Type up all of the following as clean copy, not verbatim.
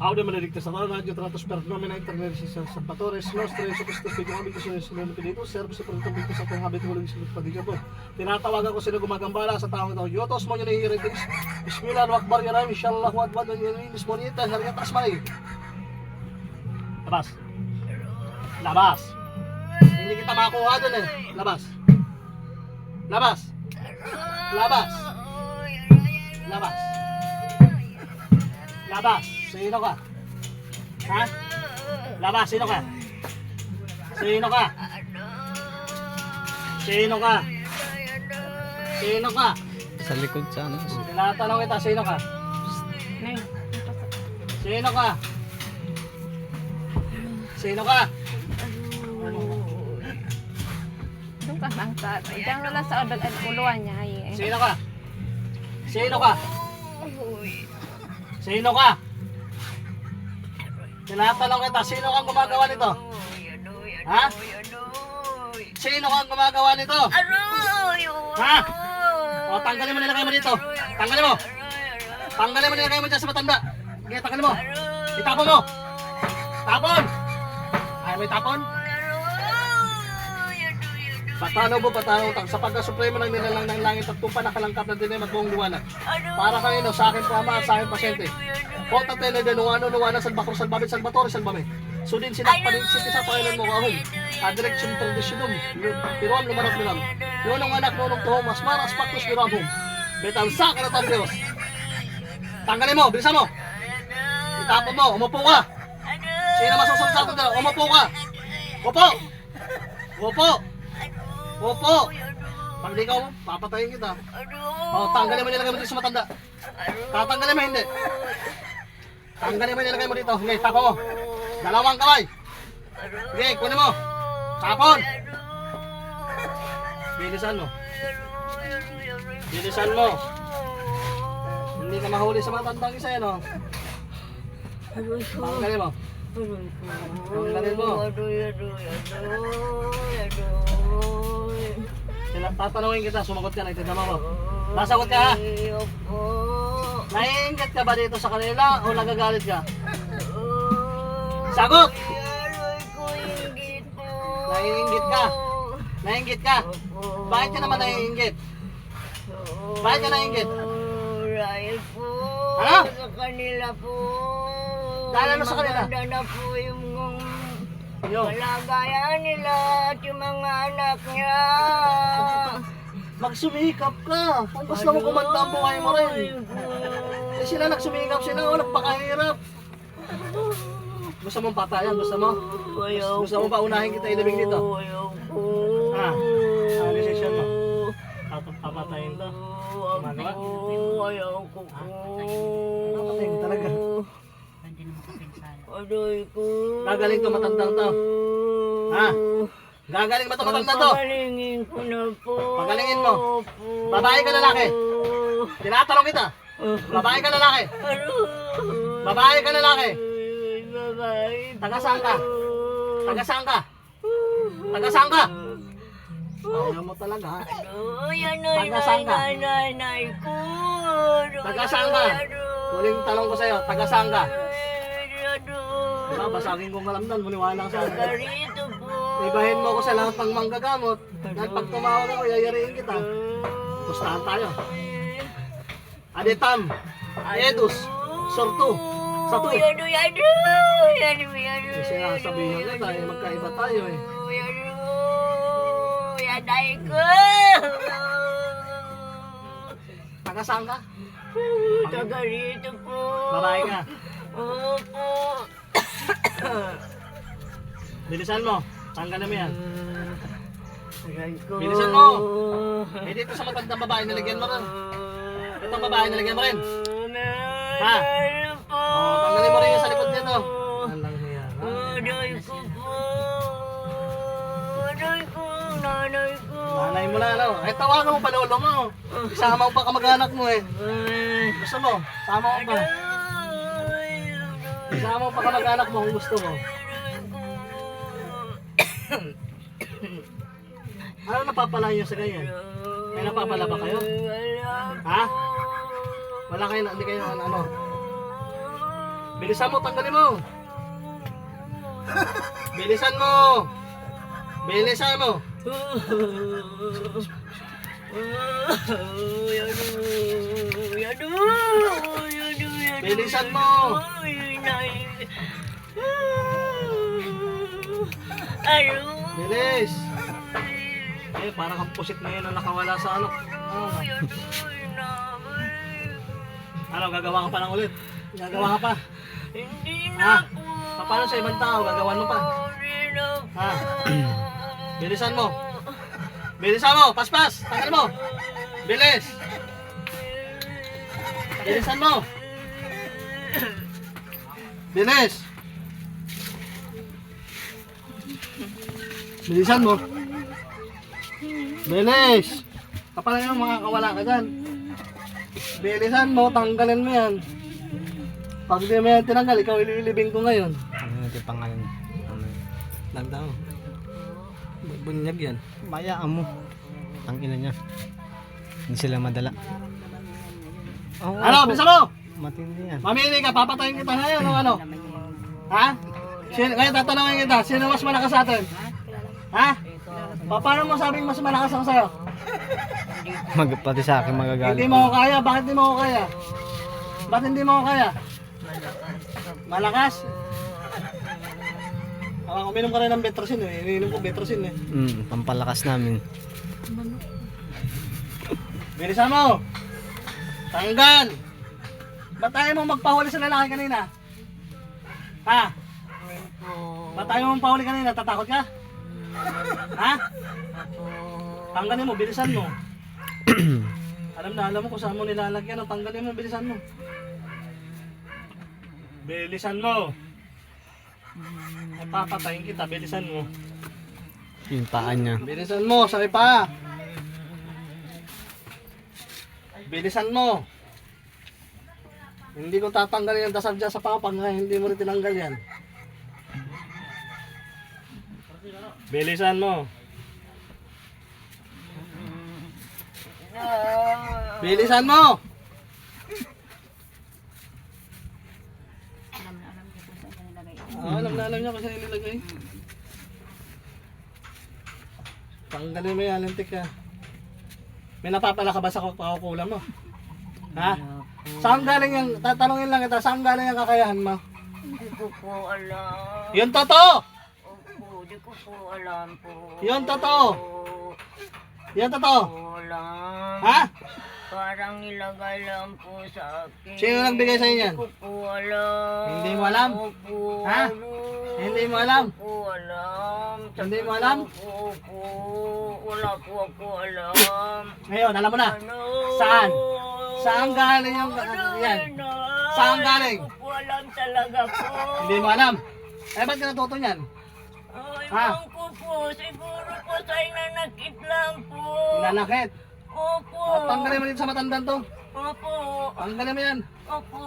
Audio maligtas sa radyo tratos per nomina internet sa Salvatore nostre sa Cristo Spirito habit sa sinulong pinito servo sa pagtapos sa habit mo sa pagdiga po. Tinatawagan ko sila gumagambala sa taong ito. Yotos mo niyo ni hiritis. Bismillah wa akbar ya rahim insyaallah wa akbar ya bismillah hariyat asmai. Labas. Labas. Hindi kita makuha doon eh. Labas. Labas. Labas. Labas. Labas. Sino ka? Ha? Labas, sino ka? Sino ka? Sino ka? Sino ka? Sa likod sa ano. Tinatanong kita, sino ka? Sino ka? Sino ka? Doon ka lang sa, diyan na lang sa odag at uluan niya. Sino ka? Sino ka? Sino ka? Tinatanong kita, sino kang gumagawa nito? Ha? Sino kang gumagawa nito? Ha? O, tanggalin mo nilagay mo dito. Tanggalin mo. Tanggalin mo nilagay mo dyan sa matanda. Sige, tanggalin mo. Itapon mo. Tapon. Ayaw mo itapon? Patano mo, patano mo. Sa pagka-supremo ng nilalang ng langit at tupa nakalangkap na din ay magbuong liwanag. Para kanino, sa akin po ama at sa akin pasyente. Kota tele de nuwano salbakro salbabit salbatore salbame. Sudin sinakpan din sa Panginoon mo kahon. Direksyon tradisyonum. Piruam lumanap nilam. Nunong anak nunong tuhom mas maras paktos piruam. Betal sa kanatang Diyos. Tanggalin mo, bilisan mo. Itapon mo, umupo ka. Sino masusunod sa atin? Umupo ka. Upo. Upo. Upo. Pag di ka mo, papatayin kita. O, tanggalin mo nilagay mo dito sa matanda. Tatanggalin mo hindi. Tanggalin mo nilagay mo dito. Sige, tapo mo. Dalawang kamay. Sige, kunin mo. Tapon. Bilisan mo. Bilisan mo. Hindi ka mahuli sa matandang isa yan, o. Tanggalin mo. Tanggalin mo. Tatanungin kita, sumagot ka, naitindama mo. Nasagot ka ha? Naiinggit ka ba dito sa kanila o nagagalit ka? Sagot! Naiinggit ka? Naiinggit ka? Bakit ka naman naiinggit? Bakit ka naiinggit? Dahil po Ano? sa kanila po. Dahil ano sa kanila? Maganda na po yung Yo. kalagayan nila at yung mga anak niya. Magsumikap ka. Ang gusto mo kumanda ang buhay mo rin. Eh sila nagsumikap sila o nagpakahirap. Gusto mong patayan? Gusto mo? Gusto mo pa unahin kita ilibing dito? Ayaw po. Ha? Ano decision mo? Papatayin to? Gumagawa? Ayaw ko po. Papatayin talaga. Aray ko. Gagaling to matandang to. Ha? Gagaling ba to matandang to? Pagalingin ko na po. Pagalingin mo. Babae ka lalaki? Tinatanong kita. Babae ka lalaki? Babae ka lalaki? Babae. Taga saan ka? Taga saan ka? Taga saan ka? Ayaw mo talaga ha? Yan Taga saan ka? nanay ko. Taga saan ka? Huling tanong ko sa'yo, taga saan ka? Diba, basagin kong kalamdan, maniwala ka sa akin. Garito po. Ibahin mo ko sa lahat ng manggagamot. Dahil pag tumawag ako, yayariin kita. Pustahan tayo. Adetam, Edus, Sortu, Satu. Yadu. Sinasabihin ka tayo, magkaiba tayo eh. Yaday ko. Taga saan ka? Garito po. Babae ka. Opo. Bilisan mo. Tanggalin mo yan. Aray ko. Bilisan mo. Eh dito sa matandang babae, nilagyan mo rin. Itong babae, nilagyan mo rin. Ha? Meron po. Oh, tanggalin mo rin yung sa likod nito. mo na ano. Ay, tawagan mo pa lolo mo. Isama mo pa kamag-anak mo eh. Gusto mo? Sama mo pa. Isama mo pa kamag-anak mo kung gusto mo. Ano napapala niyo sa ganyan? May napapala ba kayo? Ha? Wala kayo, hindi kayo ano. Bilisan mo, tanggalin mo. Bilisan mo. Bilisan mo. Bilisan mo. Bilis. Eh, parang kang pusit na yun na nakawala sa ano. Ano, gagawa ka pa ng ulit? Gagawa ka pa? Ha? Paano sa ibang tao? Gagawan mo pa? Ha? Bilisan mo. Bilisan mo. Paspas. Tanggal mo. Bilis. Bilisan mo. Bilis. Bilisan mo. Bilis. Kapala yung mga kawala ka dyan. Bilisan mo. Tanggalin mo yan. Pag di mo yan tinanggal, ikaw ililibing ko ngayon. Ano natin pangalan? Nagdaw. Bunyag yan. Bayaan mo. Ang ina niya. Hindi sila madala. Oo, Ano? Bisa mo! matindi yan. Mamili ka, papatayin kita ngayon o ano? Ha? Ngayon tatanungin kita, sino mas malakas sa atin? Ha? Paano mo sabing mas malakas ako sa'yo? Pati sa akin magagalit. Hindi mo ako kaya, bakit hindi mo ako kaya? Bakit hindi mo ako kaya? Malakas? Uminom ka rin ng Betrosin eh, ininom ko Betrosin eh. Pampalakas namin. Bilisan mo! Tanggal! Ba't ayaw mo magpahuli sa lalaki kanina? Ha? Ba't ayaw mo magpahuli kanina? Tatakot ka? Ha? Tanggalin mo, bilisan mo. Alam mo kung saan mo nilalagyan. Tanggalin mo, bilisan mo. Bilisan mo. Ay, papatayin kita, bilisan mo. Yung paan niya. Bilisan mo, sakit pa. Bilisan mo. Hindi ko tatanggalin yung dasal dyan sa paa pag hindi mo rin tinanggal yan. Bilisan mo. Bilisan mo. Alam niya kung saan nilagay. Tanggalin mo yan, lintik ka. May napapala ka ba sa kakukulang mo? Ha? Saan galing yung, tatanungin lang kita, saan galing yung kakayahan mo? Hindi ko po alam. Yun totoo! Opo, di ko po alam po. Yun totoo! Yan totoo! Wala. Ha? Parang nilagay lang po sa akin. Sino nagbigay sa inyo yan? Hindi ko po alam. Hindi mo alam? Opo. Ha? Hindi mo alam? Hindi ko po alam. Hindi mo alam? Opo. Wala po ako alam. Ngayon, alam mo na. Ano? Saan? Saan galing yung, yan? Saan galing? Hindi ko po alam talaga po. Hindi mo alam? Eh, ba't ka natuto niyan? Ay, Ha? ewan ko po. Siguro po sa inanakit lang po. Nanakit. Opo. At tanggalin mo dito sa matandang to. Opo. Tanggalin mo yan. Opo.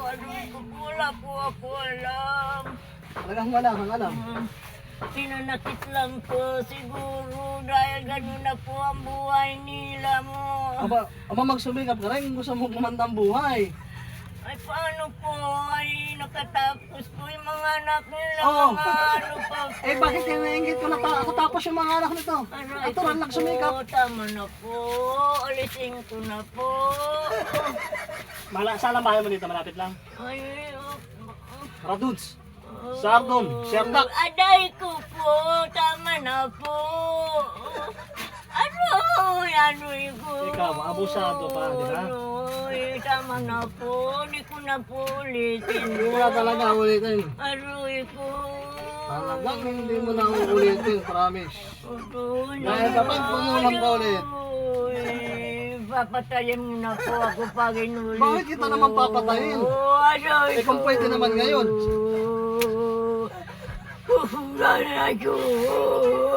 Ano ko po, wala po ako alam. Talagang wala kang alam. Pinanakit lang po siguro dahil ganun na po ang buhay nila mo. Aba magsumikap ka rin, gusto mo kumandang buhay. Ay paano po, ay nakatapos po yung mga anak nila, Oo. mga ano pa po. Eh bakit yung nainggit ko na katapos yung mga anak nito? Ano, Ito rin nagsumikap. Tama na po, alisin ko na po. Saan ang bahay mo dito? Malapit lang. Ay, Raduns. Sardon. Sherdak. Aday ko po, tama na po. Ano ko? Ikaw, abusado pa, di ba? Aroy, tama na po, hindi ko na po ulitin. Hindi mo na talaga ulitin. Aroy ko. Talagang hindi mo na ulitin, promise. Aroy, Dahil kapag kumulang ka ulit. Papatayin mo na po ako pag inulit. Bakit kita naman papatayin? Aroy Eh kung pwede naman ngayon. Nanay ko.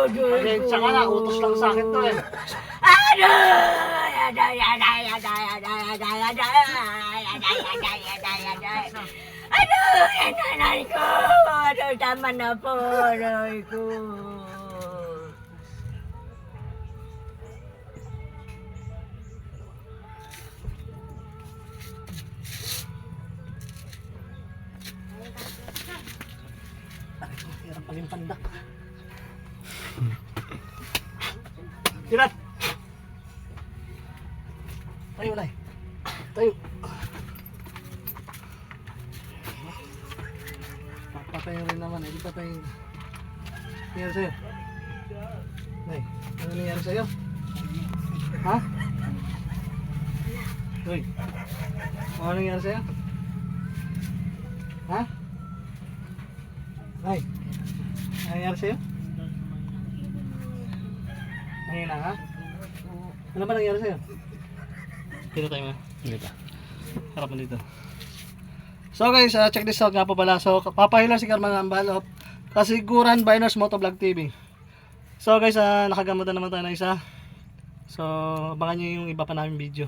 Pasensya ka na, utos lang sa akin to eh. Ano, nanay ko. Ano, tama na po, nanay ko. Hirap paging pandak. Kirat! Tayo, Nay. Tayo. Papatayo rin naman eh. Di patayo. Nangyari sa'yo? Nay, ano nangyari sa'yo? Ha? Uy. Ano nangyari sa'yo? Ha? Nay, ano nangyari sa'yo? Nangyari na, ha? Ano ba nangyari sa'yo? Dito tayo mo. Dito. Harap mo dito. So guys, check this out nga po pala. So, papahila si Carmen Ambalo. Kasiguran Biners Motovlog TV. So guys, nakagamot na naman tayo ng isa. So, abangan nyo yung iba pa namin video.